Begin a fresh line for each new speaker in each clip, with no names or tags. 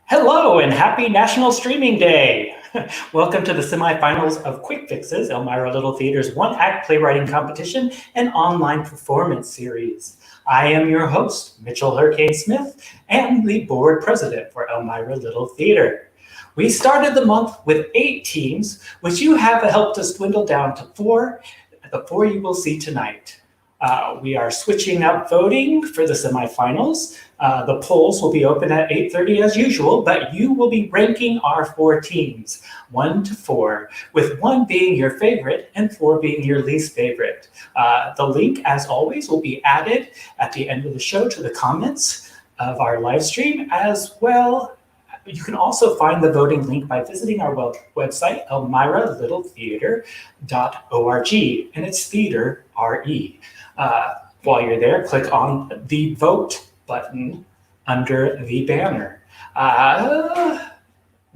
Hello and happy National Streaming Day! Welcome to the semifinals of Quick Fixes, Elmira Little Theater's one-act playwriting competition and online performance series. I am your host, Mitchell Hurricane Smith, and the board president for Elmira Little Theater. We started the month with 8 teams, which you have helped us dwindle down to 4, the 4 you will see tonight. We are switching up voting for the semifinals. The polls will be open at 8:30 as usual, but you will be ranking our 4 teams, 1 to 4, with 1 being your favorite and 4 being your least favorite. The link, as always, will be added at the end of the show to the comments of our live stream as well. You can also find the voting link by visiting our website, elmiralittletheater.org, and it's theater, R-E. While you're there, click on the vote button under the banner.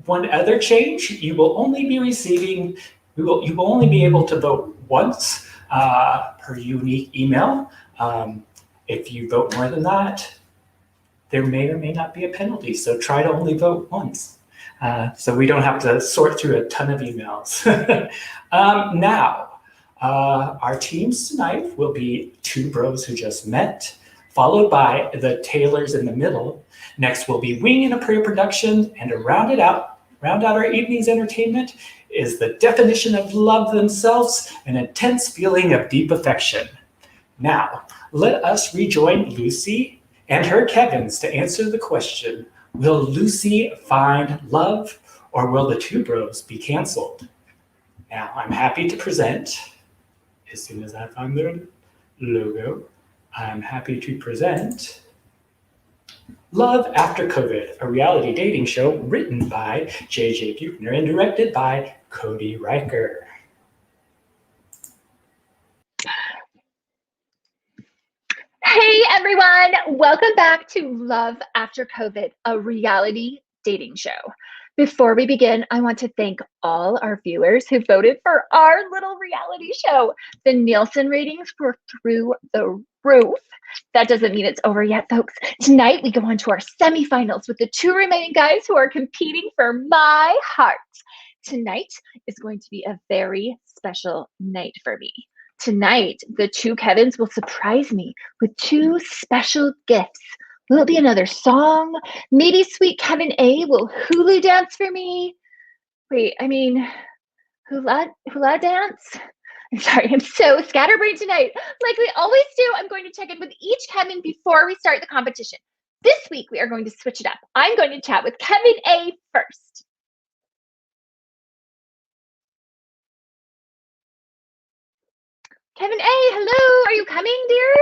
One other change, you will only be receiving, you will only be able to vote once per unique email. If you vote more than that, there may or may not be a penalty, so try to only vote once. So we don't have to sort through a ton of emails. Now, our teams tonight will be 2 bros who just met, followed by the Taylors in the middle. Next will be Wing and a Prayer production, and to round out our evening's entertainment is the definition of love themselves, an intense feeling of deep affection. Now, let us rejoin Lucy and her Kevins to answer the question, will Lucy find love or will the 2 bros be canceled? Now, I'm happy to present, as soon as I find their logo, I'm happy to present Love After COVID, a reality dating show written by J.J. Buechner and directed by Cody Riker.
Hey everyone, welcome back to Love After COVID, a reality dating show. Before we begin, I want to thank all our viewers who voted for our little reality show. The Nielsen ratings were through the roof. That doesn't mean it's over yet, folks. Tonight, we go on to our semifinals with the 2 remaining guys who are competing for my heart. Tonight is going to be a very special night for me. Tonight, the 2 Kevins will surprise me with 2 special gifts. Will it be another song? Maybe sweet Kevin A will hula dance for me. Wait, I mean, hula dance? I'm sorry, I'm so scatterbrained tonight. Like we always do, I'm going to check in with each Kevin before we start the competition. This week, we are going to switch it up. I'm going to chat with Kevin A first. Kevin A, hello, are you coming, dear?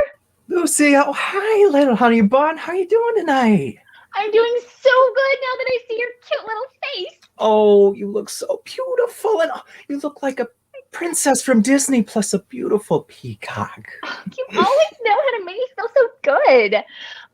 Lucy, oh, hi, little honey bun. How you doing tonight?
I'm doing so good now that I see your cute little face.
Oh, you look so beautiful, and you look like a princess from Disney plus a beautiful peacock.
You always know how to make me feel so good.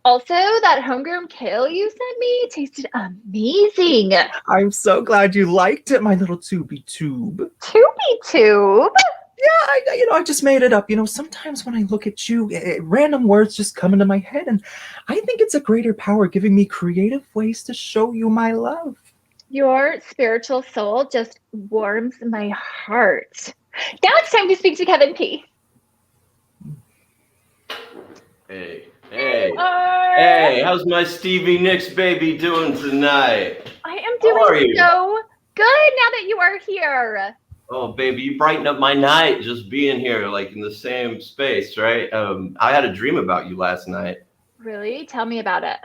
Also, that homegrown kale you sent me tasted amazing.
I'm so glad you liked it, my little tubby tube.
Tubby tube?
Yeah, I just made it up. Sometimes when I look at you, random words just come into my head, and I think it's a greater power giving me creative ways to show you my love.
Your spiritual soul just warms my heart. Now it's time to speak to Kevin P.
Hey, how's my Stevie Nicks baby doing tonight?
I am doing so good now that you are here.
Oh, baby, you brighten up my night just being here, like in the same space, right? I had a dream about you last night.
Really? Tell me about it.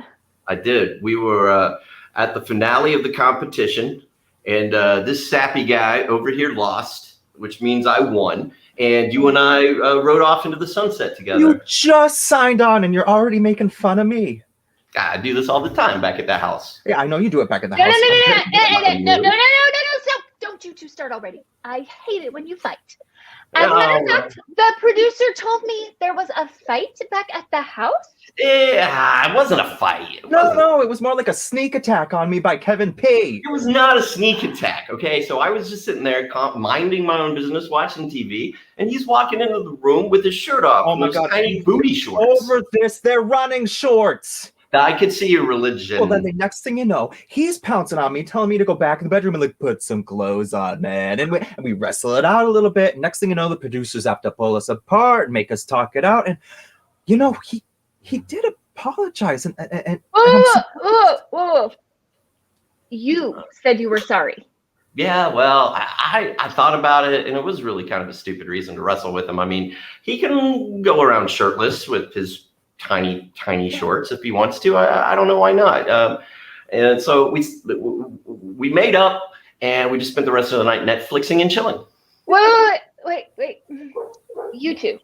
I did. We were at the finale of the competition, and this sappy guy over here lost, which means I won. And you and I rode off into the sunset together.
You just signed on, and you're already making fun of me.
I do this all the time back at the house.
Yeah, I know you do it back at the house.
No, stop. Don't you two start already. I hate it when you fight. As a matter of fact, the producer told me there was a fight back at the house.
Yeah, it wasn't a fight.
No, it was more like a sneak attack on me by Kevin P.
It was not a sneak attack, okay? So I was just sitting there minding my own business, watching TV, and he's walking into the room with his shirt off.
Oh my God.
Tiny booty shorts.
Over this, they're running shorts.
I could see your religion.
Well, then the next thing you know, he's pouncing on me, telling me to go back in the bedroom and like put some clothes on, man. And we wrestle it out a little bit. Next thing you know, the producers have to pull us apart and make us talk it out. And you know, he did apologize, and I'm so,
Whoa. You said you were sorry.
Yeah, well, I thought about it, and it was really kind of a stupid reason to wrestle with him. I mean, he can go around shirtless with his tiny shorts if he wants to. I don't know why not. And so we made up, and we just spent the rest of the night Netflixing and chilling.
Wait. You two,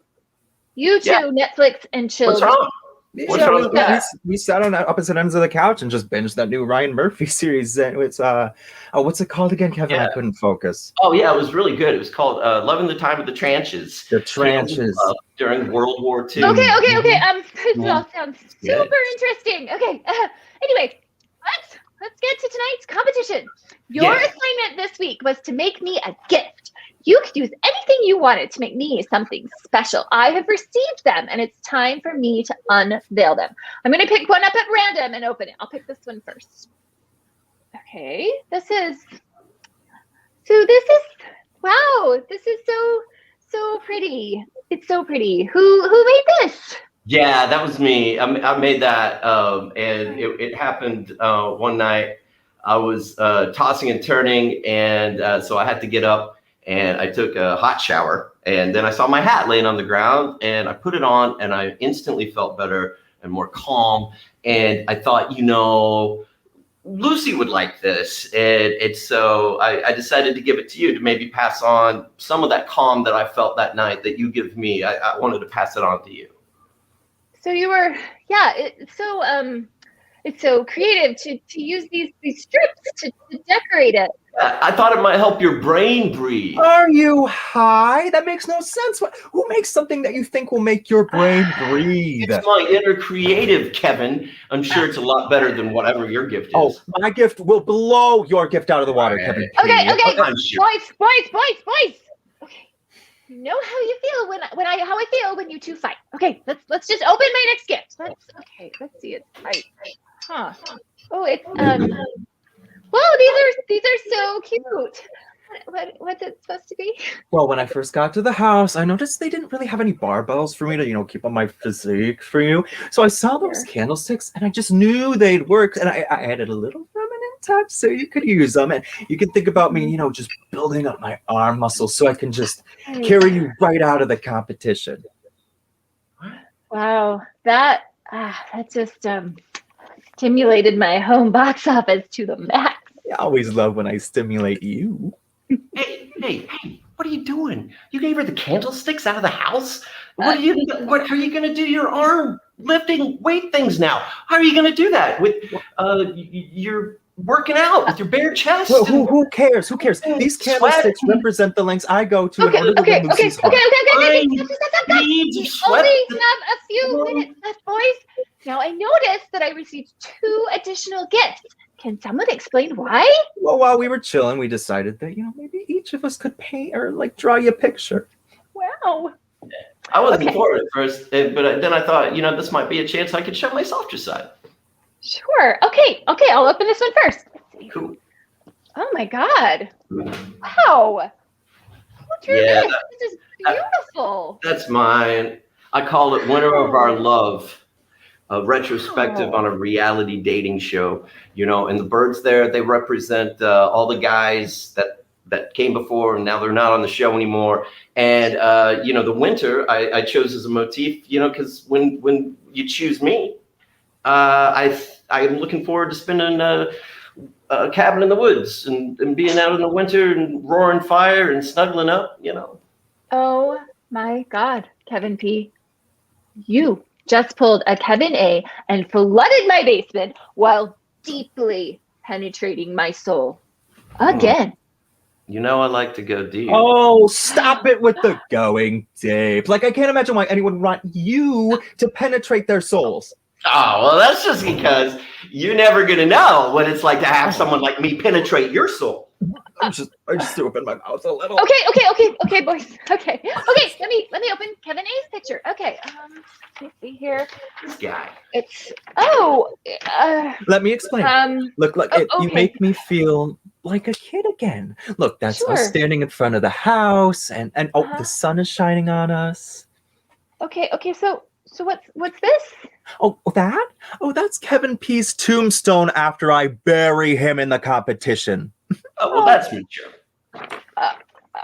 Yeah.
Netflix and chill.
What's wrong? What's wrong with that?
we sat on opposite ends of the couch and just binged that new Ryan Murphy series. And it's what's it called again, Kevin?
Yeah.
I couldn't focus.
Oh yeah, it was really good. It was called "Loving the Time of the Tranches."
The Tranches.
During World War II.
Okay. This all sounds super interesting. Okay. Anyway, let's get to tonight's competition. Your assignment this week was to make me a gift. You could use anything you wanted to make me something special. I have received them, and it's time for me to unveil them. I'm going to pick one up at random and open it. I'll pick this one first. Okay, wow, this is so pretty. It's so pretty. Who made this?
Yeah, that was me. I made that, and it happened one night. I was tossing and turning, and so I had to get up, and I took a hot shower, and then I saw my hat laying on the ground, and I put it on, and I instantly felt better and more calm. And I thought, Lucy would like this, and so I decided to give it to you to maybe pass on some of that calm that I felt that night that you give me. I wanted to pass it on to you.
So you were, it's so creative to use these strips to decorate it.
I thought it might help your brain breathe.
Are you high? That makes no sense. Who makes something that you think will make your brain breathe?
It's my inner creative, Kevin. I'm sure it's a lot better than whatever your gift is.
Oh, my gift will blow your gift out of the water, Kevin.
Okay,
I'm sure.
boys. Okay, you know how you feel how I feel when you two fight. Okay, let's just open my next gift. Let's see. It's right. Huh. Oh, it's Whoa, these are so cute. What's it supposed to be?
Well, when I first got to the house, I noticed they didn't really have any barbells for me to, keep on my physique for you. So I saw those candlesticks, and I just knew they'd work. And I added a little feminine touch so you could use them. And you can think about me, just building up my arm muscles so I can just carry you right out of the competition.
Wow, that just stimulated my home box office to the max.
I always love when I stimulate you.
Hey, what are you doing? You gave her the candlesticks out of the house? What are you going to do your arm lifting weight things now? How are you going to do that with you're working out with your bare chest?
Well, who cares? Who cares? These candlesticks represent the lengths I go to in order to win Lucy's heart.
Okay. We only have a few minutes left, boys. Now, I noticed that I received 2 additional gifts. Can someone explain why?
Well, while we were chilling, we decided that, maybe each of us could paint or draw you a picture.
Wow.
I wasn't for it at first, but then I thought, this might be a chance I could show my softer side.
Sure. Okay. I'll open this one first. Let's see.
Cool.
Oh my God. Wow. Who drew this? This is beautiful.
That's mine. I call it Winter of Our Love. A retrospective on a reality dating show, and the birds there, they represent all the guys that came before, and now they're not on the show anymore. And the winter I chose as a motif, because when you choose me, I'm looking forward to spending a cabin in the woods and being out in the winter and roaring fire and snuggling up,
Oh my God, Kevin P. You just pulled a Kevin A and flooded my basement while deeply penetrating my soul. Again.
I like to go deep.
Oh, stop it with the going deep. I can't imagine why anyone would want you to penetrate their souls.
Oh, well, that's just because you're never going to know what it's like to have someone like me penetrate your soul.
I just opened my mouth a little.
Okay, boys. Okay. Let me open Kevin A's picture. Okay. Let me see here.
This guy.
It's
Let me explain. Look,
Oh,
you
okay.
make me feel like a kid again. Look, that's us
Sure.
standing in front of the house, and oh,
Uh-huh.
the sun is shining on us.
Okay. So what's this?
Oh, that? Oh, that's Kevin P's tombstone after I bury him in the competition.
Oh, well, that's mature.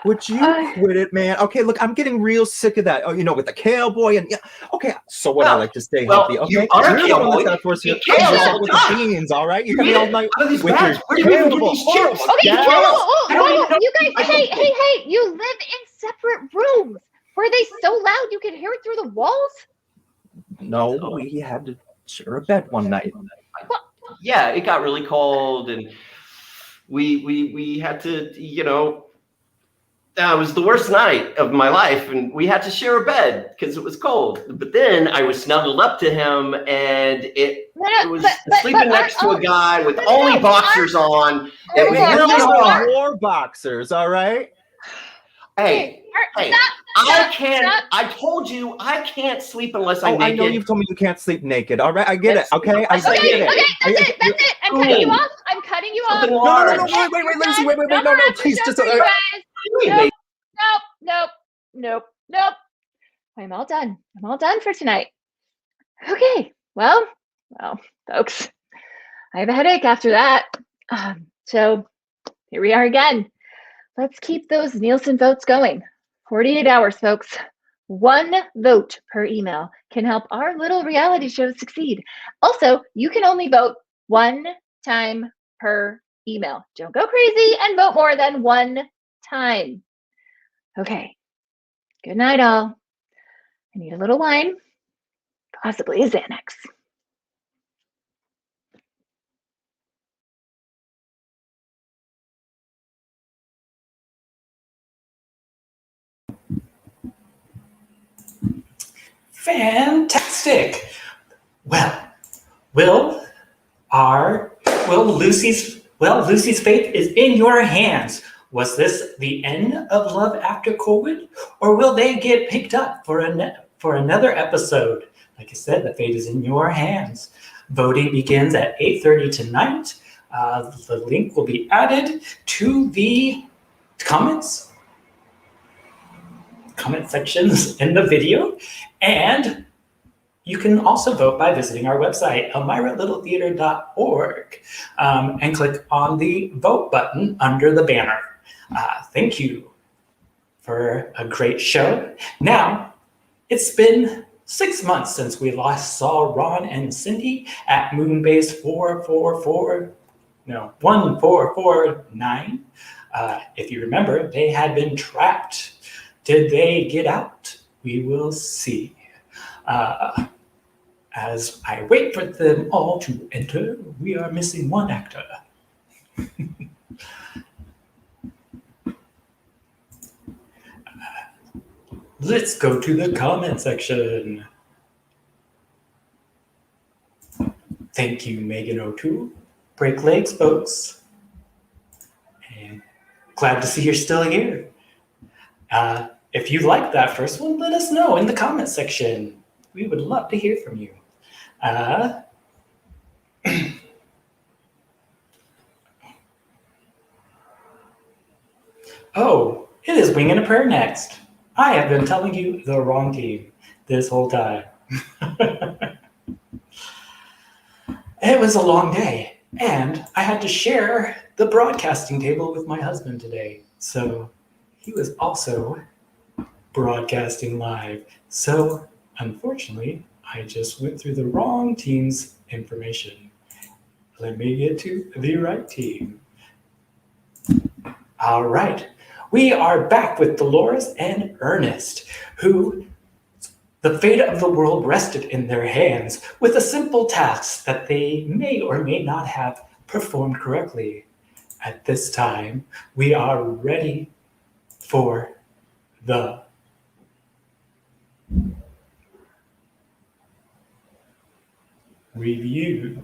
Would you quit it, man? Okay, look, I'm getting real sick of that. Oh, with the kale boy and yeah. Okay, so what? I like to stay healthy. Okay,
you are a
you're
kale
the one
boy.
that's got to force
You
you.
eat kale
You're
all
all
the
with
time.
the beans, all right? You
You
got me
eat
all
it
night
out of these
with
bags.
your
Where do we even get
terrible,
these
horrible
chips?
Okay,
gas.
whoa, you guys, hey, you live in separate rooms. Were they so loud you could hear it through the walls?
No, we had to share a bed one night.
Yeah, it got really cold, and we had to, it was the worst night of my life, and we had to share a bed because it was cold. But then I was snuggled up to him, and it was sleeping next to a guy with only boxers on.
It
was
was
really
really
hard.
war boxers, all right?
Hey,
Stop.
I told you I can't sleep unless I'm
Oh, I
naked.
know you've told me you can't sleep naked. All right, I get it. Okay, I
Okay,
get it.
Okay, that's it. I'm cutting you off.
Something
No,
large.
wait, Lindsay, wait, no, please, just.
Nope. I'm all done. I'm all done for tonight. Okay. Well, folks, I have a headache after that. So here we are again. Let's keep those Nielsen votes going. 48 hours, folks. One vote per email can help our little reality show succeed. Also, you can only vote one time per email. Don't go crazy and vote more than one time. Okay. Good night, all. I need a little wine, possibly a Xanax.
Fantastic. Well, will Lucy's fate is in your hands. Was this the end of Love After COVID, or will they get picked up for another episode? Like I said, the fate is in your hands. Voting begins at 8:30 tonight. The link will be added to the comment sections in the video, and you can also vote by visiting our website, elmiralittletheater.org, and click on the vote button under the banner. Thank you for a great show. Now, it's been 6 months since we last saw Ron and Cindy at Moonbase 1449. If you remember, they had been trapped. Did they get out? We will see. As I wait for them all to enter, we are missing one actor. Let's go to the comment section. Thank you, Megan O'Toole. Break legs, folks. And glad to see you're still here. If you liked that first one, let us know in the comment section. We would love to hear from you. Oh, it is Wing and a Prayer next. I have been telling you the wrong team this whole time. It was a long day, and I had to share the broadcasting table with my husband today. So he was also broadcasting live. So unfortunately, I just went through the wrong team's information. Let me get to the right team. All right. We are back with Dolores and Ernest, who the fate of the world rested in their hands with a simple task that they may or may not have performed correctly. At this time, we are ready for the review.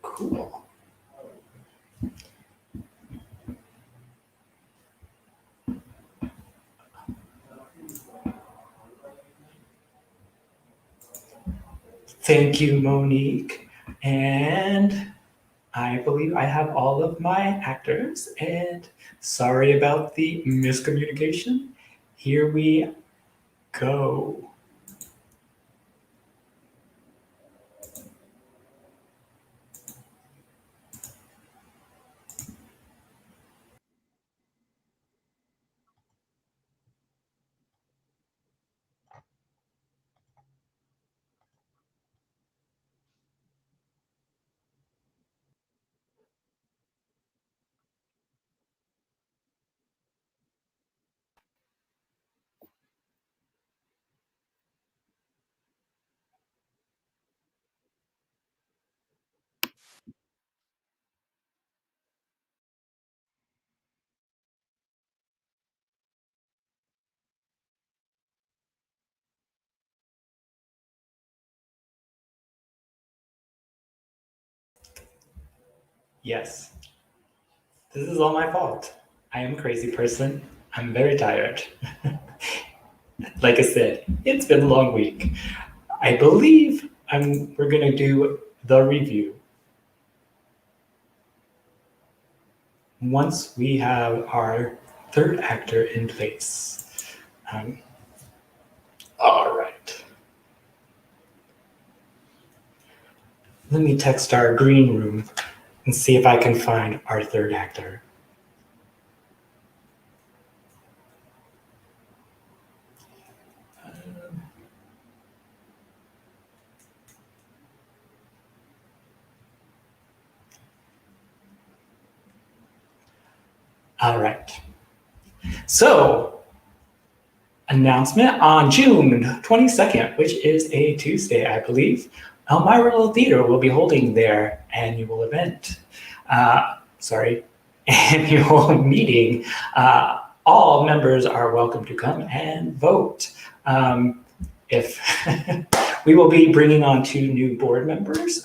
Cool. Thank you, Monique. And I believe I have all of my actors. And sorry about the miscommunication. Here we go. Yes, this is all my fault. I am a crazy person. I'm very tired. Like I said, it's been a long week. I believe we're going to do the review once we have our third actor in place. All right. Let me text our green room and see if I can find our third actor. All right. So, announcement on June 22nd, which is a Tuesday, I believe, Elmira Little Theater will be holding their annual event. Annual meeting. All members are welcome to come and vote. If we will be bringing on 2 new board members,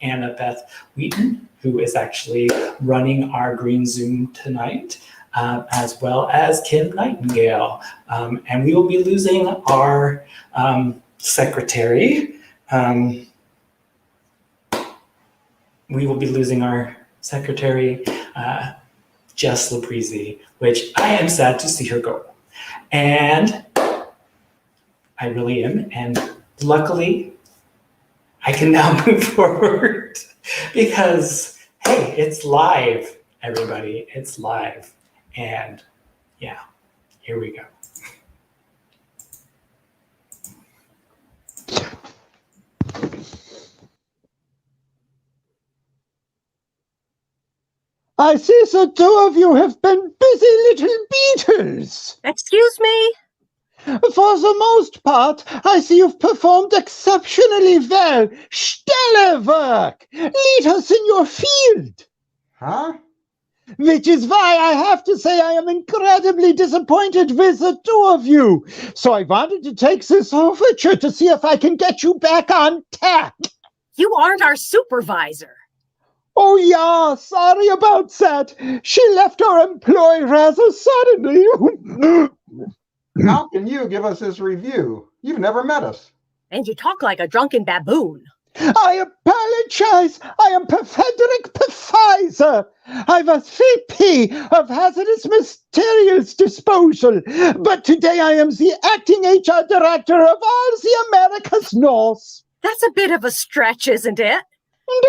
Annabeth Wheaton, who is actually running our Green Zoom tonight, as well as Kim Nightingale. And we will be losing our secretary. Jess Labrizzi, which I am sad to see her go. And I really am. And luckily, I can now move forward because, hey, it's live, everybody. It's live. And yeah, here we go.
I see the 2 of you have been busy little beetles.
Excuse me?
For the most part, I see you've performed exceptionally well. Stellar work. Lead us in your field.
Huh?
Which is why I have to say I am incredibly disappointed with the 2 of you. So I wanted to take this overture to see if I can get you back on tack.
You aren't our supervisor.
Oh, yeah, sorry about that. She left our employ rather suddenly.
How can you give us this review? You've never met us.
And you talk like a drunken baboon.
I apologize. I am Frederick Pfizer. I was VP of Hazardous Materials Disposal, but today I am the acting HR director of all the Americas North.
That's a bit of a stretch, isn't it?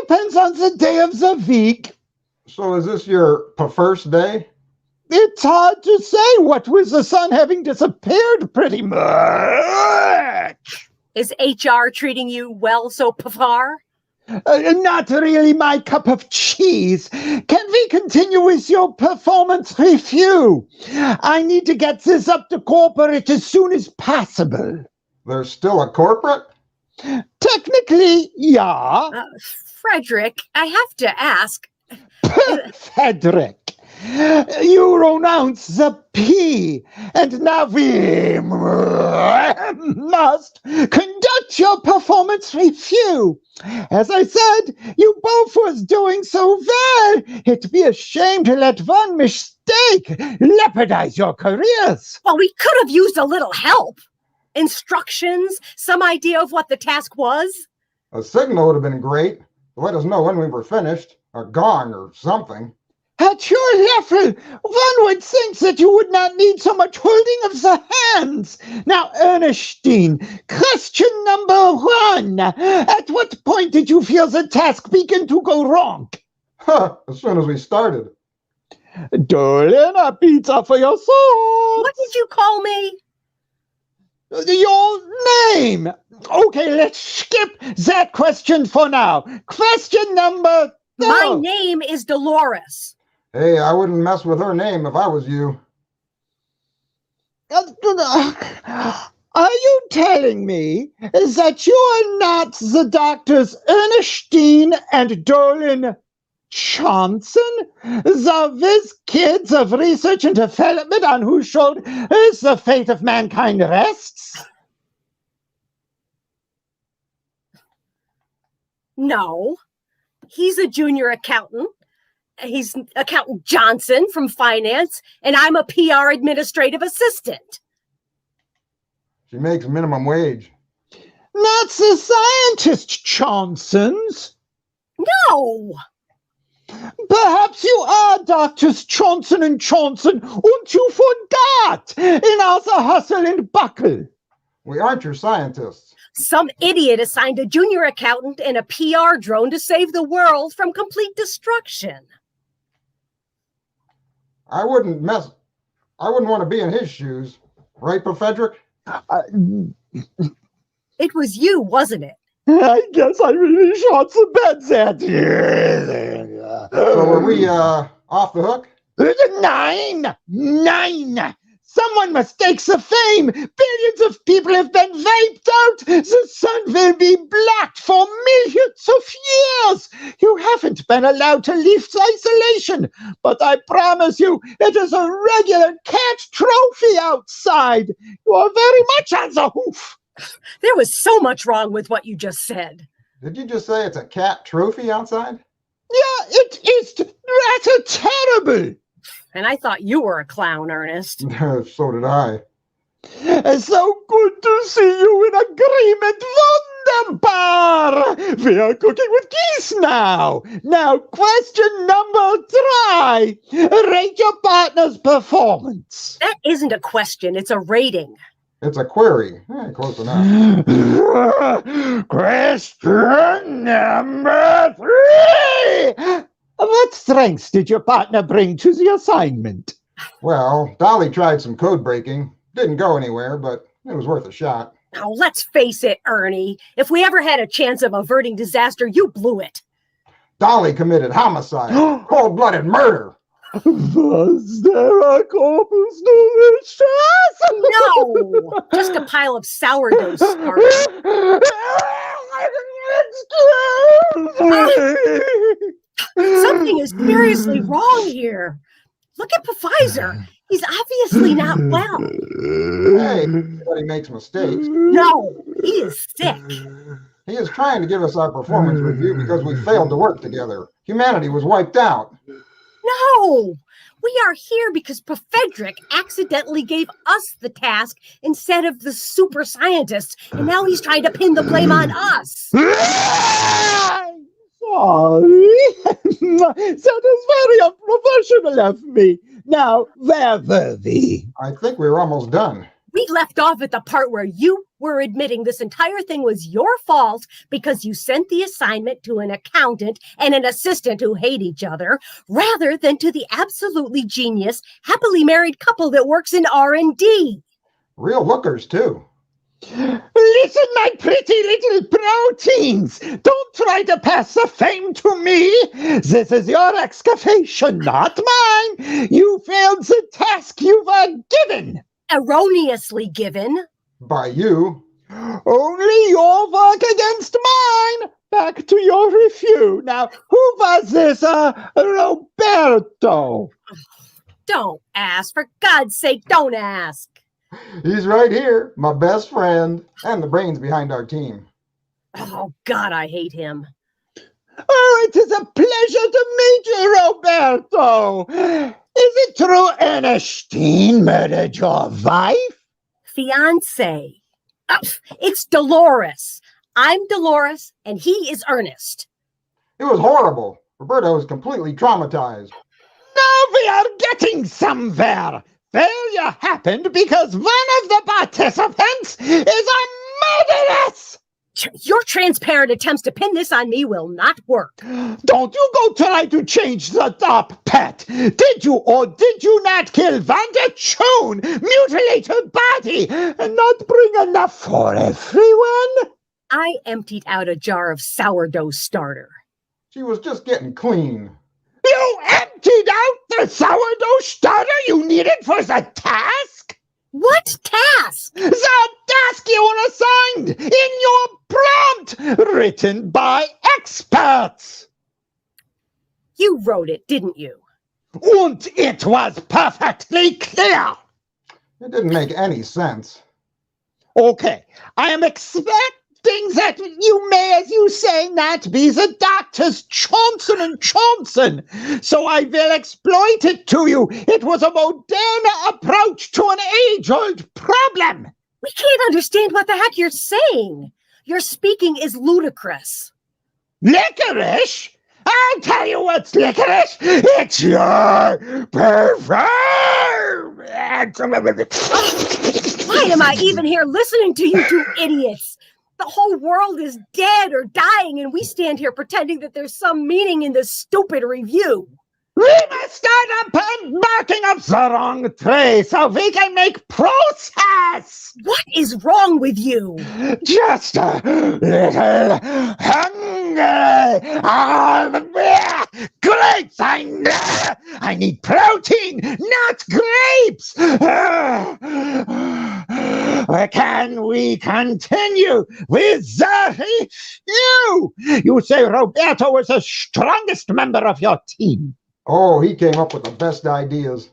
Depends on the day of the week.
So is this your first day?
It's hard to say, what with the sun having disappeared pretty much.
Is HR treating you well so far?
Not really my cup of cheese. Can we continue with your performance review? I need to get this up to corporate as soon as possible.
There's still a corporate?
Technically, yeah.
Frederick, I have to ask.
Frederick, You renounce the P, and now we must conduct your performance review. As I said, you both was doing so well, it'd be a shame to let one mistake jeopardize your careers.
Well, we could have used a little help. Instructions, some idea of what the task was.
A signal would have been great to let us know when we were finished. A gong or something.
At your level, one would think that you would not need so much holding of the hands. Now, Ernestine, question number 1. At what point did you feel the task begin to go wrong?
As soon as we started.
Dolan, a pizza for your soul.
What did you call me?
Your name. Okay, let's skip that question for now. Question number 2.
My name is Dolores.
Hey, I wouldn't mess with her name if I was you.
Are you telling me that you are not the doctors Ernestine and Dolan Johnson, the whiz kids of research and development on whose shoulders the fate of mankind rests?
No. He's a junior accountant. He's Accountant Johnson from finance, and I'm a PR administrative assistant.
She makes minimum wage.
Not the scientist Johnsons.
No.
Perhaps you are Doctors Johnson and Johnson, and you forgot in all the hustle and buckle.
We aren't your scientists.
Some idiot assigned a junior accountant and a PR drone to save the world from complete destruction.
I wouldn't want to be in his shoes. Right, Frederick?
It was you, wasn't it?
I guess I really shot some beds at you.
So are we off the hook?
9! Someone mistakes the fame. Billions of people have been wiped out. The sun will be blocked for millions of years. You haven't been allowed to leave isolation, but I promise you, it is a regular cat trophy outside. You are very much on the hoof.
There was so much wrong with what you just said.
Did you just say it's a cat trophy outside?
Yeah, it is rather terrible.
And I thought you were a clown, Ernest.
So did I.
So good to see you in agreement. Wunderbar! We are cooking with geese now. Now, question number 3. Rate your partner's performance.
That isn't a question, it's a rating.
It's a query. Close enough.
Question number 3. What strengths did your partner bring to the assignment?
Well, Dolly tried some code breaking. Didn't go anywhere, but it was worth a shot.
Now, let's face it, Ernie. If we ever had a chance of averting disaster, you blew it.
Dolly committed homicide. Cold-blooded murder.
Was there a corpus delicious?
No! Just a pile of sourdough starch. Something is seriously wrong here. Look at Pfizer. He's obviously not well.
Hey, everybody makes mistakes.
No, he is sick.
He is trying to give us our performance review because we failed to work together. Humanity was wiped out.
No, we are here because Frederick accidentally gave us the task instead of the super scientists, and now he's trying to pin the blame on us.
Sorry. That is very unprofessional of me. Now, where were we?
I think we were almost done.
We left off at the part where you were admitting this entire thing was your fault because you sent the assignment to an accountant and an assistant who hate each other, rather than to the absolutely genius, happily married couple that works in R&D.
Real lookers, too.
Listen, my pretty little proteins. Don't try to pass the fame to me. This is your excavation, not mine. You failed the task you were given.
Erroneously given.
By you.
Only your work against mine. Back to your review. Now, who was this, Roberto?
Don't ask. For God's sake, don't ask.
He's right here, my best friend, and the brains behind our team.
Oh, God, I hate him.
Oh, it is a pleasure to meet you, Roberto. Is it true Ernestine murdered your wife?
Fiance. It's Dolores. I'm Dolores, and he is Ernest.
It was horrible. Roberto is completely traumatized.
Now we are getting somewhere. Failure happened because one of the participants is a murderess.
Your transparent attempts to pin this on me will not work.
Don't you go try to change the top, pet. Did you or did you not kill Vanda Chone, mutilate her body, and not bring enough for everyone?
I emptied out a jar of sourdough starter.
She was just getting clean.
You emptied out the sourdough starter you needed for the task?
What task?
The task you were assigned in your prompt, written by experts.
You wrote it, didn't you?
And it was perfectly clear.
It didn't make any sense.
Okay, I am expecting that you may, as you say, not be the doctors Johnson and Johnson. So I will exploit it to you. It was a modern approach to an age-old problem.
We can't understand what the heck you're saying. Your speaking is ludicrous.
Licorice? I'll tell you what's licorice. It's your perfume.
Why am I even here listening to you two idiots? The whole world is dead or dying, and we stand here pretending that there's some meaning in this stupid review.
We must start up and barking up the wrong tree so we can make process.
What is wrong with you?
Just a little hungry. Grapes, I need protein, not grapes. Can we continue with the review? You say Roberto was the strongest member of your team.
Oh, he came up with the best ideas.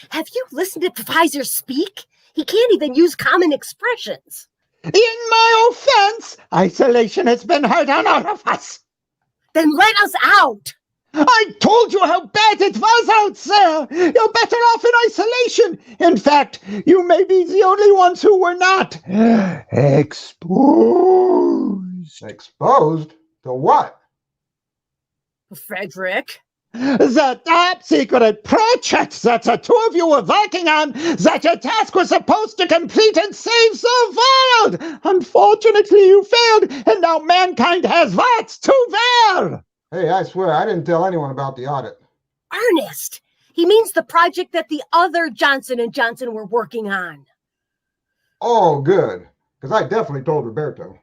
Have you listened to Pfizer speak? He can't even use common expressions.
In my offense, isolation has been hard on all of us.
Then let us out.
I told you how bad it was out there. You're better off in isolation. In fact, you may be the only ones who were not exposed.
Exposed? To what?
Frederick.
The top secret project that the two of you were working on, that your task was supposed to complete and save the world. Unfortunately, you failed, and now mankind has what's to bear.
Hey, I swear, I didn't tell anyone about the audit.
Ernest. He means the project that the other Johnson & Johnson were working on.
Oh, good. Because I definitely told Roberto.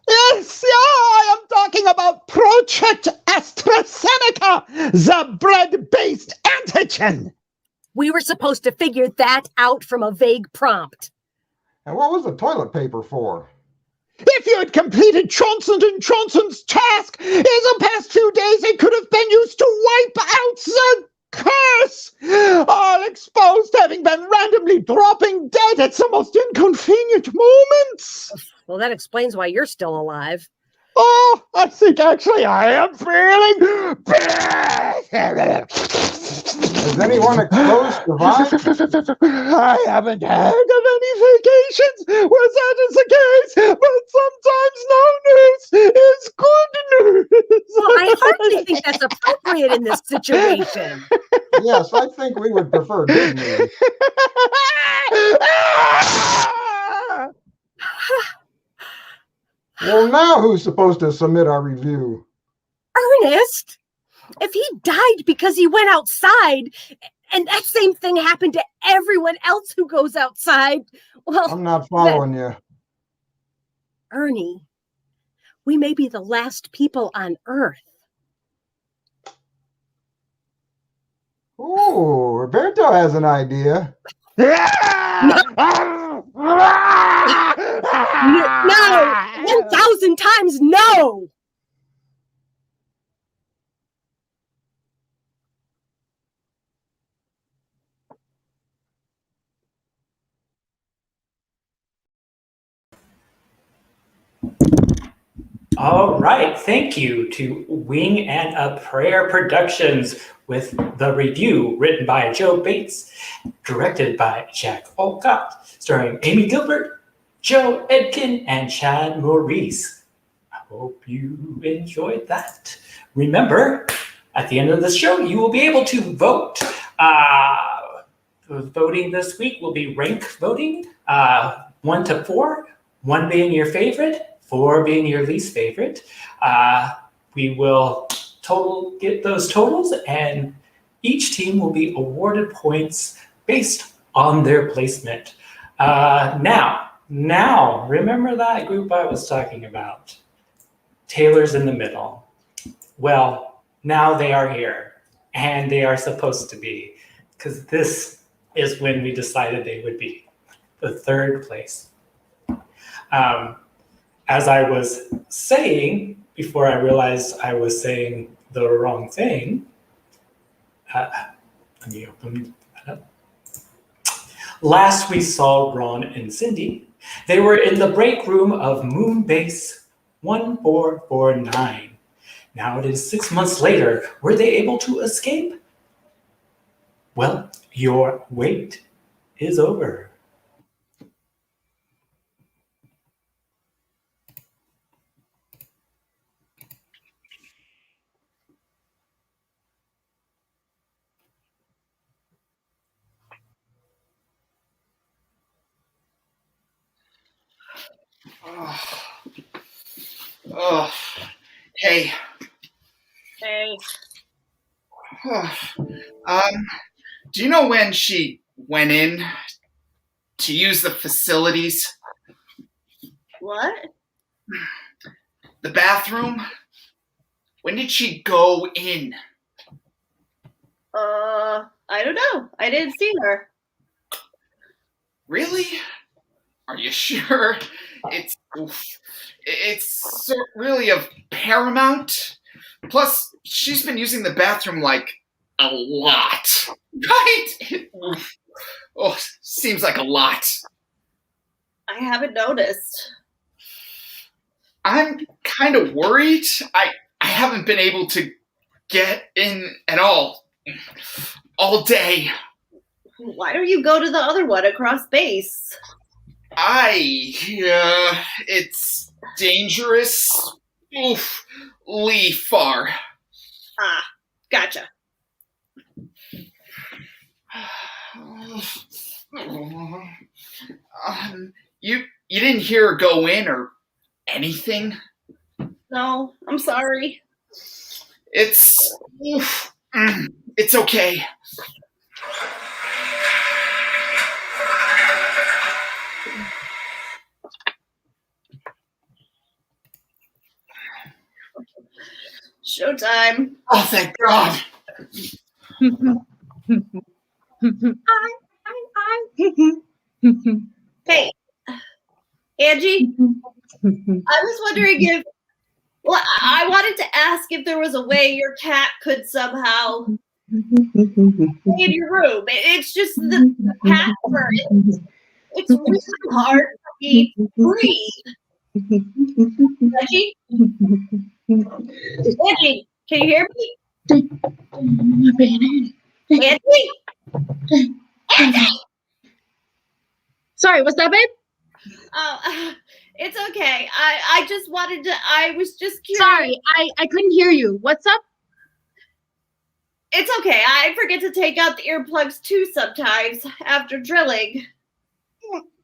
Yes, I am talking about Project AstraZeneca, the blood-based antigen.
We were supposed to figure that out from a vague prompt.
And what was the toilet paper for?
If you had completed Johnson & Johnson's task in the past few days, it could have been used to wipe out the curse. All exposed, having been randomly dropping dead at the most inconvenient moments.
Well, that explains why you're still alive.
Oh, I think actually I am feeling bad.
Has anyone exposed survived?
I haven't heard of any vacations where that is the case, but sometimes no news is good news.
Well, I hardly think that's appropriate in this situation.
Yes, I think we would prefer good news. Well, now who's supposed to submit our review?
Ernest? If he died because he went outside, and that same thing happened to everyone else who goes outside, well,
I'm not following you.
Ernie, we may be the last people on Earth.
Ooh, Roberto has an idea.
No! 1,000 times no!
All right, thank you to Wing and a Prayer Productions with the review written by Joe Bates, directed by Jack Olcott, starring Amy Gilbert, Joe Edkin, and Chad Maurice. I hope you enjoyed that. Remember, at the end of the show, you will be able to vote. Voting this week will be rank voting, 1 to 4, 1 being your favorite, 4 being your least favorite. We will get those totals, and each team will be awarded points based on their placement. Now, remember that group I was talking about? Taylor's in the middle. Well, now they are here, and they are supposed to be, because this is when we decided they would be the third place. As I was saying, before I realized I was saying the wrong thing, let me open that up. Last we saw Ron and Cindy. They were in the break room of Moonbase 1449. Now it is 6 months later. Were they able to escape? Well, your wait is over.
Oh, hey.
Hey.
Do you know when she went in to use the facilities?
What?
The bathroom? When did she go in?
I don't know. I didn't see her.
Really? Are you sure? It's really of paramount. Plus, she's been using the bathroom like a lot, right? Oh, seems like a lot.
I haven't noticed.
I'm kind of worried. I haven't been able to get in at all day.
Why don't you go to the other one across base?
It's dangerous. Oof, Lee far.
Ah, gotcha.
You didn't hear her go in or anything?
No, I'm sorry.
It's okay.
Showtime.
Oh, thank God.
Hey, Angie, I was wondering if, well, I wanted to ask if there was a way your cat could somehow stay in your room. It's just the cat fur. It's really hard for me to breathe. Angie? Angie, can you hear me? Angie? Angie!
Sorry, what's that, babe?
Oh, it's okay. I just wanted to, I was just curious.
Sorry, I couldn't hear you. What's up?
It's okay. I forget to take out the earplugs too sometimes after drilling.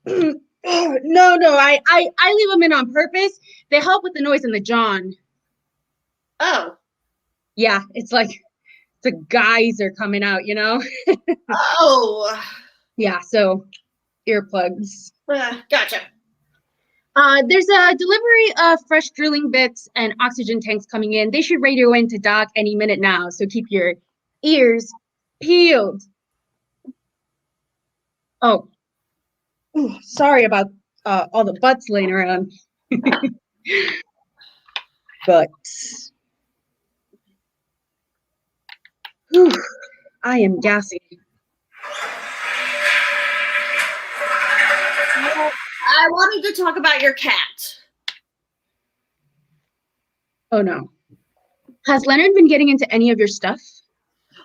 No, I leave them in on purpose. They help with the noise in the John.
Oh.
Yeah, it's like the geyser coming out, you know?
Oh.
Yeah, so earplugs.
Gotcha.
There's a delivery of fresh drilling bits and oxygen tanks coming in. They should radio into dock any minute now, so keep your ears peeled. Oh, ooh, sorry about all the butts laying around. But whew, I am gassy.
I wanted to talk about your cat.
Oh no. Has Leonard been getting into any of your stuff?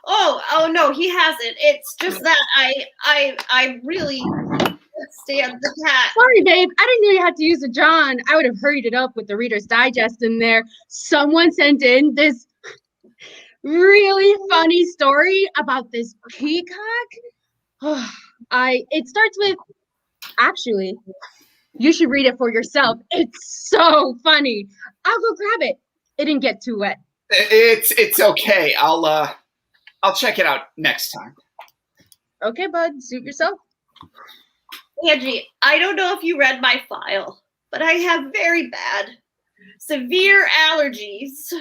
Oh no, he hasn't. It's just that I really can't stand the cat.
Sorry, babe. I didn't know you had to use a John. I would have hurried it up with the Reader's Digest in there. Someone sent in this really funny story about this peacock. It starts with, actually, you should read it for yourself. It's so funny. I'll go grab it. It didn't get too wet.
It's okay. I'll check it out next time.
Okay, bud. Suit yourself.
Angie, I don't know if you read my file, but I have very bad, severe allergies.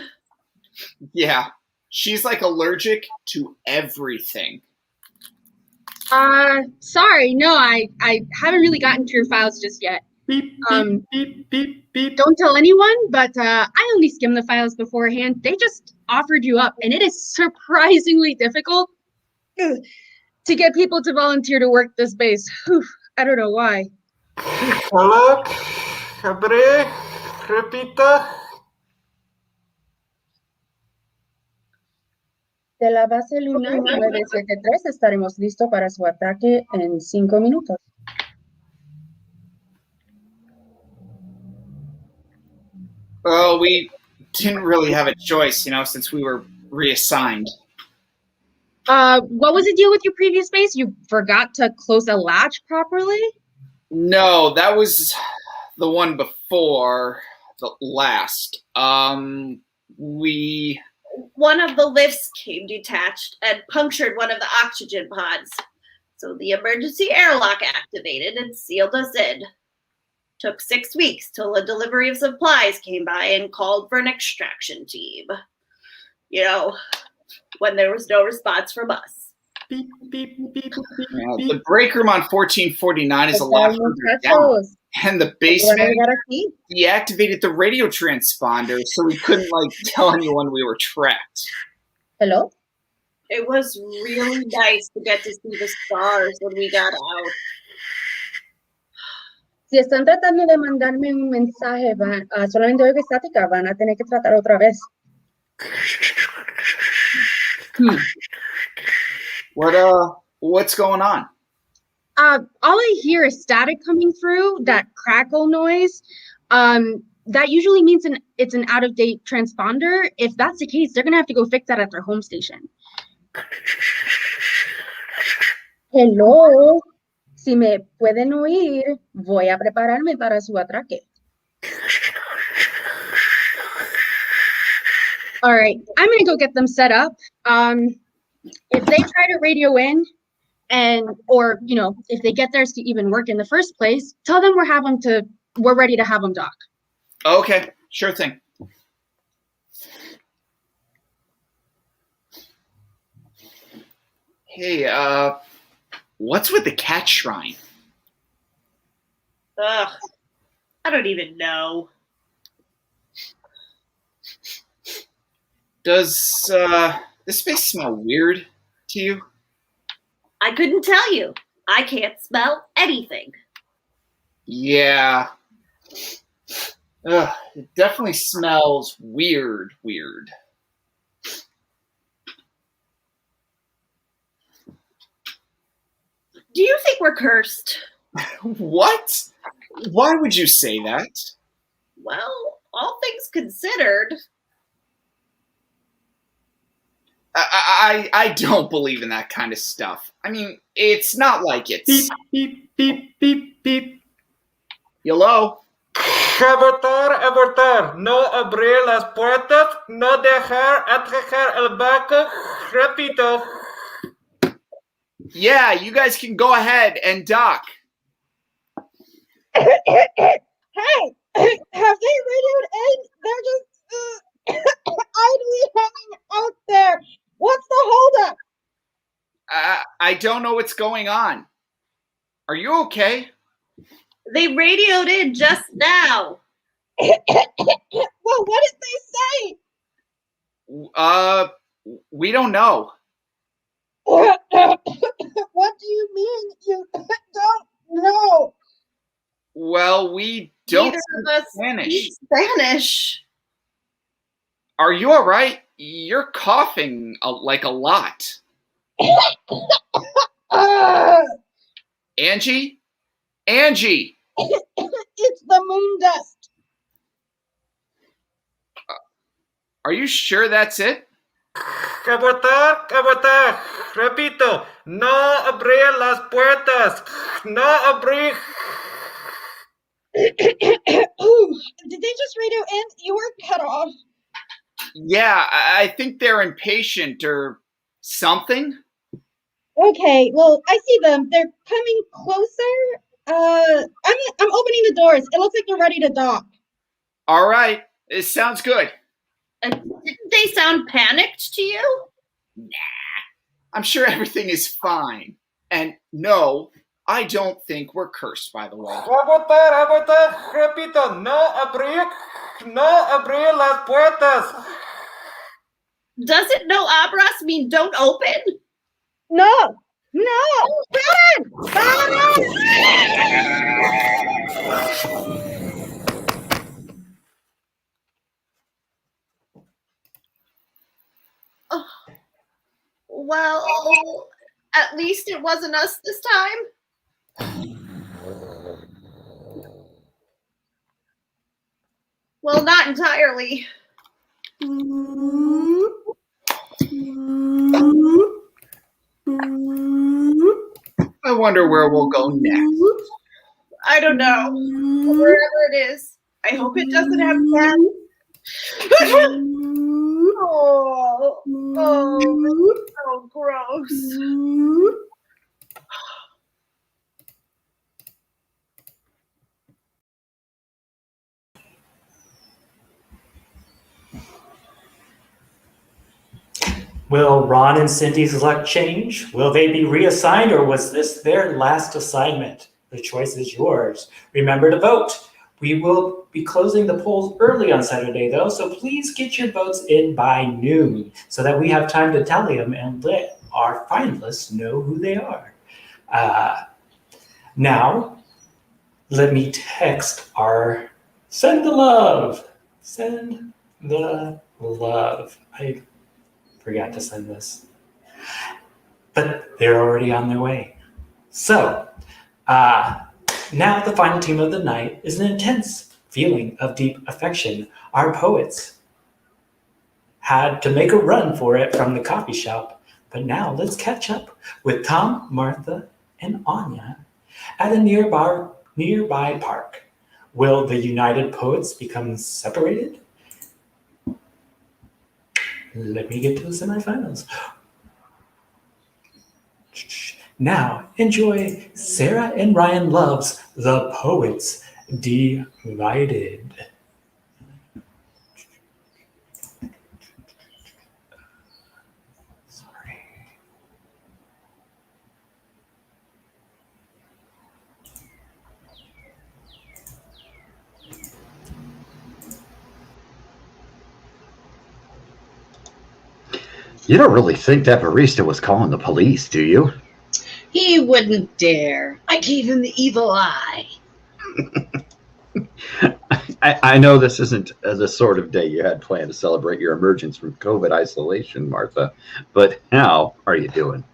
Yeah, she's like allergic to everything.
Sorry. No, I haven't really gotten to your files just yet.
Beep, beep, beep, beep.
Don't tell anyone, but I only skimmed the files beforehand. They just offered you up, and it is surprisingly difficult to get people to volunteer to work this base. Whew, I don't know why.
Hola, Cabre, repita.
De la base lunar 973 estaremos listos para su ataque en 5 minutos.
Well, we didn't really have a choice, since we were reassigned.
What was the deal with your previous base? You forgot to close the latch properly?
No, that was the one before the last.
One of the lifts came detached and punctured one of the oxygen pods. So the emergency airlock activated and sealed us in. Took 6 weeks till a delivery of supplies came by and called for an extraction team. When there was no response from us.
Beep, beep, beep, beep, beep.
The break room on 1449 is a lot further down. And the basement deactivated the radio transponder, so we couldn't tell anyone we were trapped.
Hello?
It was really nice to get to see the stars when we got out.
Si están tratando de mandarme un mensaje, solamente oigo estática, van a tener que tratar otra vez.
What's going on?
All I hear is static coming through, that crackle noise. That usually means it's an out-of-date transponder. If that's the case, they're going to have to go fix that at their home station. Hello. Si me pueden oír, voy a prepararme para su atraque. All right, I'm going to go get them set up. If they try to radio in, or if they get theirs to even work in the first place, tell them we're ready to have them dock.
Okay, sure thing. Hey, what's with the cat shrine?
Ugh, I don't even know.
Does this space smell weird to you?
I couldn't tell you. I can't smell anything.
Yeah. Ugh, it definitely smells weird.
Do you think we're cursed?
What? Why would you say that?
Well, all things considered.
I don't believe in that kind of stuff. I mean, it's not like it's...
Beep, beep, beep, beep, beep.
Hello?
Abortar. No abrir las puertas. No dejar atracar el barco. Repito.
Yeah, you guys can go ahead and dock.
Hey, have they radioed in? They're just idly hanging out there. What's the holdup?
I don't know what's going on. Are you okay?
They radioed in just now.
Well, what did they say?
We don't know.
What do you mean you don't know?
Well, we don't
Neither of us
speak Spanish.
speak Spanish.
Are you all right? You're coughing like a lot. Angie? Angie!
It's the moon dust.
Are you sure that's it?
Abortar, repito, no abrir las puertas, no abrir.
Did they just radio in? You were cut off.
Yeah, I think they're impatient or something.
Okay, well, I see them. They're coming closer. I'm opening the doors. It looks like they're ready to dock.
All right, it sounds good.
Didn't they sound panicked to you?
I'm sure everything is fine. And no, I don't think we're cursed, by the way.
Abortar, repito, no abrir las puertas.
Doesn't no abras mean don't open?
No! Baron!
Oh, well, at least it wasn't us this time. Well, not entirely.
I wonder where we'll go next.
I don't know. Wherever it is, I hope it doesn't have cats. That's so gross.
Will Ron and Cindy's luck change? Will they be reassigned, or was this their last assignment? The choice is yours. Remember to vote. We will be closing the polls early on Saturday, though, so please get your votes in by noon so that we have time to tally them and let our finalists know who they are. Now, let me text our send the love. Send the love. I forgot to send this, but they're already on their way. So now the final team of the night is an intense feeling of deep affection. Our poets had to make a run for it from the coffee shop, but now let's catch up with Tom, Martha, and Anya at a nearby park. Will the united poets become separated? Let me get to the semifinals. Now, enjoy Sarah and Ryan Love's The Poets Divided. Sorry.
You don't really think that barista was calling the police, do you?
He wouldn't dare. I gave him the evil eye.
I know this isn't the sort of day you had planned to celebrate your emergence from COVID isolation, Martha, but how are you doing?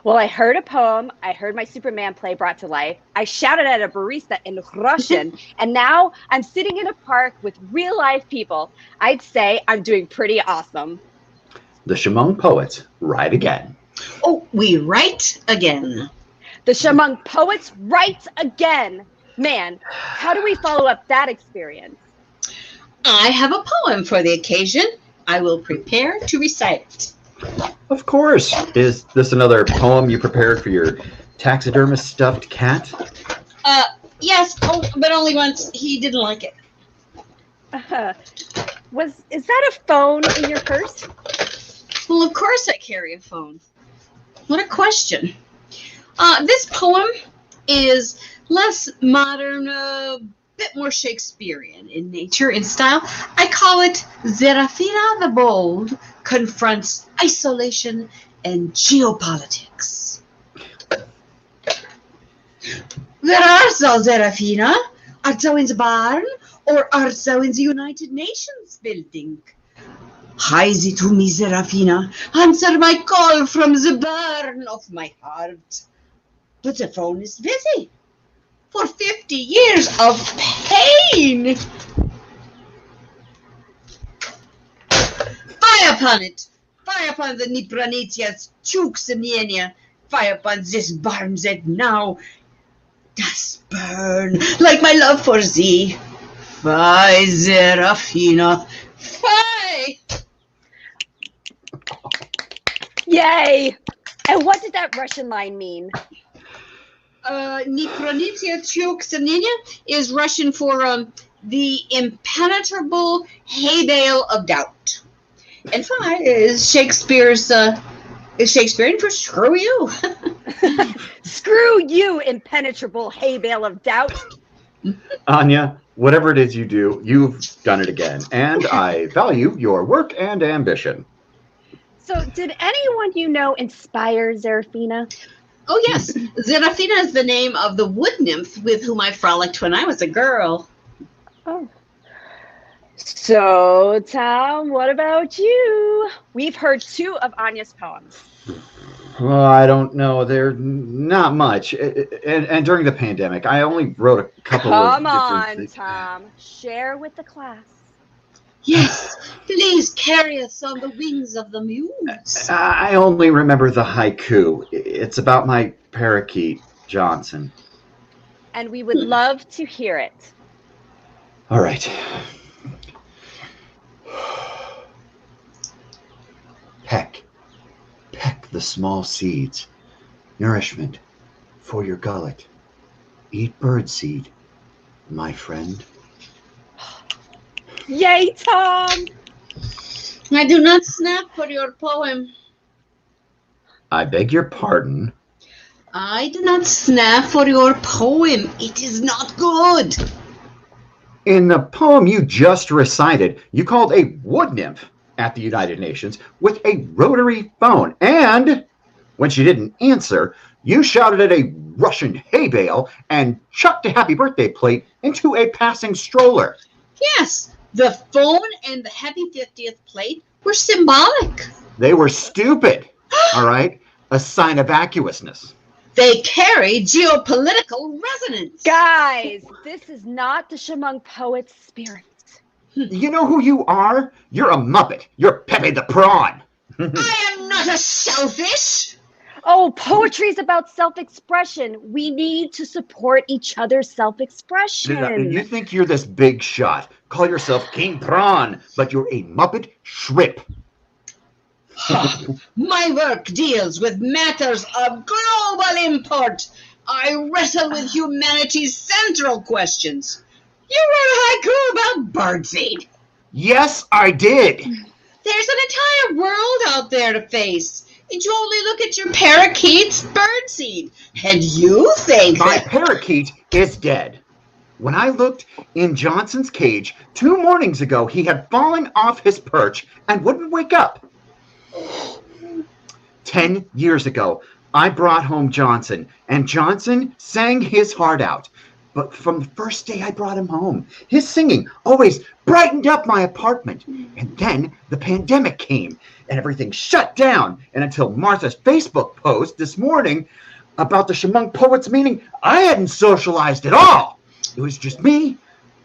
Well, I heard a poem. I heard my Superman play brought to life. I shouted at a barista in Russian, and now I'm sitting in a park with real life people. I'd say I'm doing pretty awesome.
The Shamong poets write again.
Oh, we write again.
The Shamong poets write again. Man, how do we follow up that experience?
I have a poem for the occasion. I will prepare to recite it.
Of course. Is this another poem you prepared for your taxidermist stuffed cat?
Yes, but only once. He didn't like it.
Is that a phone in your purse?
Well, of course I carry a phone. What a question. This poem is less modern, a bit more Shakespearean in nature and style. I call it Serafina the Bold Confronts Isolation and Geopolitics. Where art thou, Serafina? Art thou in the barn, or art thou in the United Nations building? Hie thee to me, Serafina. Answer my call from the burn of my heart. But the phone is busy. For 50 years of pain. Fire upon it. Fire upon the Nipranitias, Chuksamania. Fire upon this barn that now does burn like my love for thee. Fie, Serafina. Fie!
Yay! And what did that Russian line mean?
Nikronitia Chuksanina is Russian for the impenetrable hay bale of doubt. And fie is Shakespearean for screw you.
Screw you, impenetrable hay bale of doubt.
Anya, whatever it is you do, you've done it again, and I value your work and ambition.
So, did anyone you know inspire Serafina?
Oh, yes. Serafina is the name of the wood nymph with whom I frolicked when I was a girl.
Oh. So, Tom, what about you? We've heard 2 of Anya's poems.
Well, I don't know. They're not much. And during the pandemic, I only wrote a couple of different
Come on,
things.
Tom. Share with the class.
Yes, please carry us on the wings of the muse.
I only remember the haiku. It's about my parakeet, Johnson.
And we would love to hear it.
All right. Peck the small seeds, nourishment for your gullet. Eat birdseed, my friend.
Yay, Tom!
I do not snap for your poem.
I beg your pardon.
I do not snap for your poem. It is not good.
In the poem you just recited, you called a wood nymph at the United Nations with a rotary phone. And when she didn't answer, you shouted at a Russian hay bale and chucked a happy birthday plate into a passing stroller.
Yes, the phone and the happy 50th plate were symbolic.
They were stupid, all right? A sign of vacuousness.
They carry geopolitical resonance.
Guys, this is not the Shamong poet's spirit.
You know who you are? You're a Muppet. You're Pepe the Prawn.
I am not a selfish.
Oh, poetry is about self-expression. We need to support each other's self-expression.
You think you're this big shot. Call yourself King Prawn, but you're a Muppet shrimp.
My work deals with matters of global import. I wrestle with humanity's central questions. You wrote a haiku about birdseed.
Yes, I did.
There's an entire world out there to face. And you only look at your parakeet's birdseed. And you think
my parakeet is dead. When I looked in Johnson's cage 2 mornings ago, he had fallen off his perch and wouldn't wake up. 10 years ago, I brought home Johnson, and Johnson sang his heart out. But from the first day I brought him home, his singing always brightened up my apartment. And then the pandemic came, and everything shut down. And until Martha's Facebook post this morning about the Shamong poet's meaning, I hadn't socialized at all. It was just me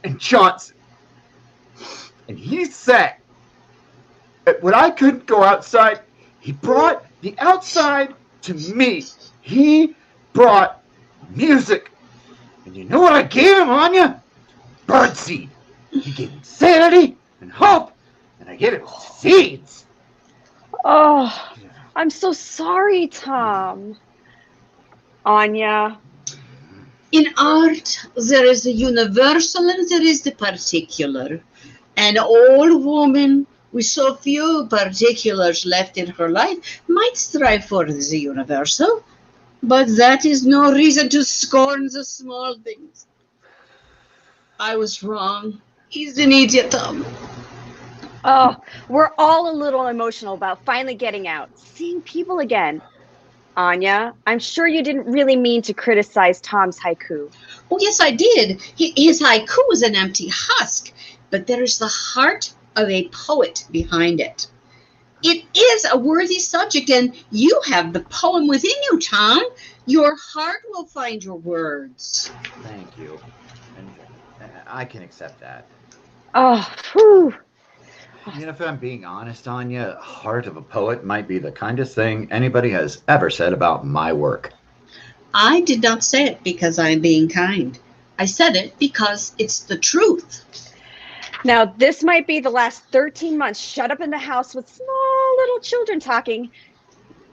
and Johnson. And he said that when I couldn't go outside, he brought the outside to me. He brought music. And you know what I gave him, Anya? Birdseed. He gave him sanity and hope, and I gave him seeds.
Oh, I'm so sorry, Tom. Anya.
in art, there is the universal and there is the particular. An old woman with so few particulars left in her life might strive for the universal, but that is no reason to scorn the small things. I was wrong. He's an idiot, Tom.
Oh, we're all a little emotional about finally getting out, seeing people again. Anya, I'm sure you didn't really mean to criticize Tom's haiku.
Oh, yes, I did. His haiku was an empty husk, but there is the heart of a poet behind it. It is a worthy subject, and you have the poem within you, Tom. Your heart will find your words.
Thank you. And I can accept that.
Oh, whew.
If I'm being honest, Anya, Heart of a Poet might be the kindest thing anybody has ever said about my work.
I did not say it because I am being kind. I said it because it's the truth.
Now, this might be the last 13 months shut up in the house with small little children talking,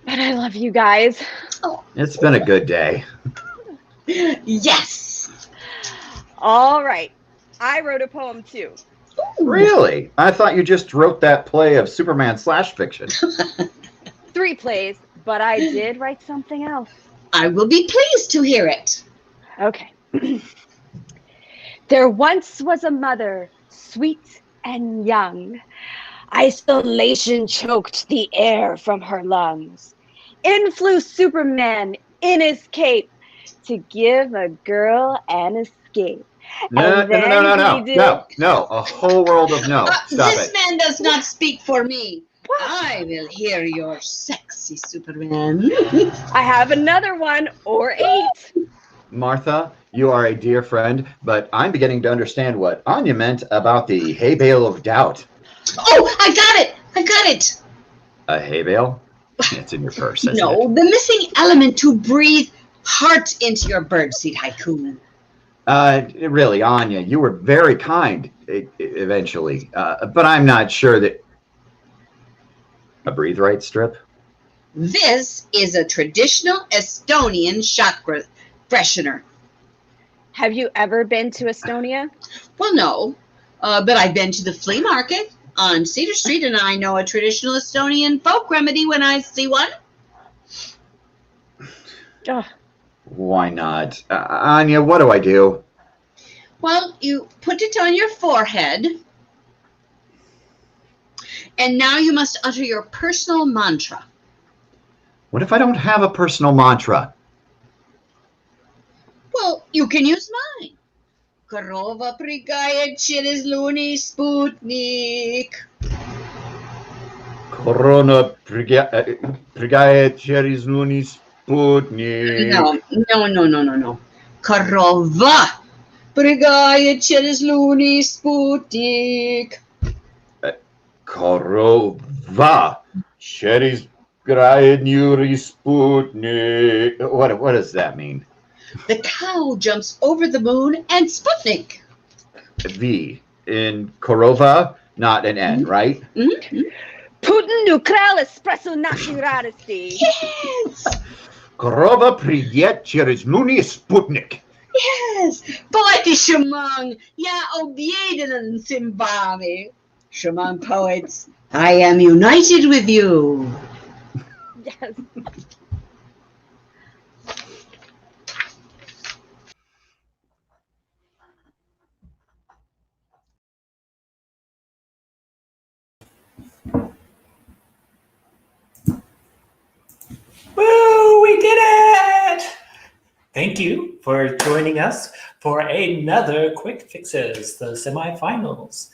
but I love you guys.
Oh.
It's been a good day.
Yes.
All right. I wrote a poem too.
Really? I thought you just wrote that play of Superman / fiction.
3 plays, but I did write something else.
I will be pleased to hear it.
Okay. There once was a mother, sweet and young. Isolation choked the air from her lungs. In flew Superman in his cape to give a girl an escape.
No,
And then
no, a whole world of no. Stop
This
it.
man does not speak for me. I will hear your sexy Superman.
I have another one, or 8.
Martha, you are a dear friend, but I'm beginning to understand what Anya meant about the hay bale of doubt.
Oh, I got it! I got it!
A hay bale? It's in your purse, isn't
No,
it?
the missing element to breathe heart into your birdseed haiku.
Really, Anya, you were very kind eventually, but I'm not sure that... A breathe right strip?
This is a traditional Estonian chakra freshener.
Have you ever been to Estonia?
Well, no, but I've been to the flea market on Cedar Street, and I know a traditional Estonian folk remedy when I see one.
Why not? Anya, what do I do?
Well, you put it on your forehead, and now you must utter your personal mantra.
What if I don't have a personal mantra?
Well, you can use mine. Korova prigaya через Luni Sputnik.
Corona prigaya через Luni Sputnik.
No. Korova prigaya через Luni Sputnik.
Korova через Luni Sputnik. What does that mean?
The cow jumps over the moon and Sputnik.
V in Korova, not an N, right?
Mm-hmm.
Putin ukral espresso naturality.
Yes!
Korova prijet через Luni Sputnik.
Yes! Poety Shamang, ya objedenen Simbami. Shamang poets, I am united with you.
Yes.
Woo, we did it! Thank you for joining us for another Quick Fixes, the semifinals.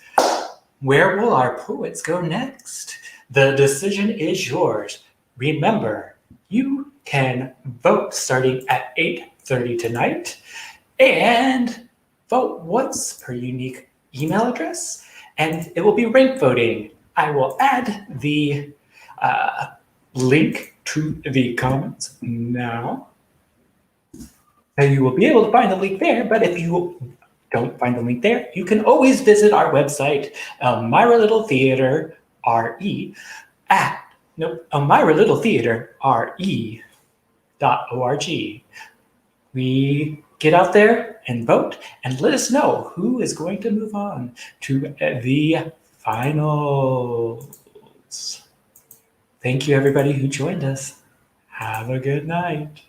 Where will our poets go next? The decision is yours. Remember, you can vote starting at 8:30 tonight and vote once per unique email address, and it will be rank voting. I will add the link to the comments now. And you will be able to find the link there, but if you don't find the link there, you can always visit our website, Elmira Little Theater RE Elmira Little Theater RE.org. We get out there and vote and let us know who is going to move on to the finals. Thank you, everybody who joined us. Have a good night.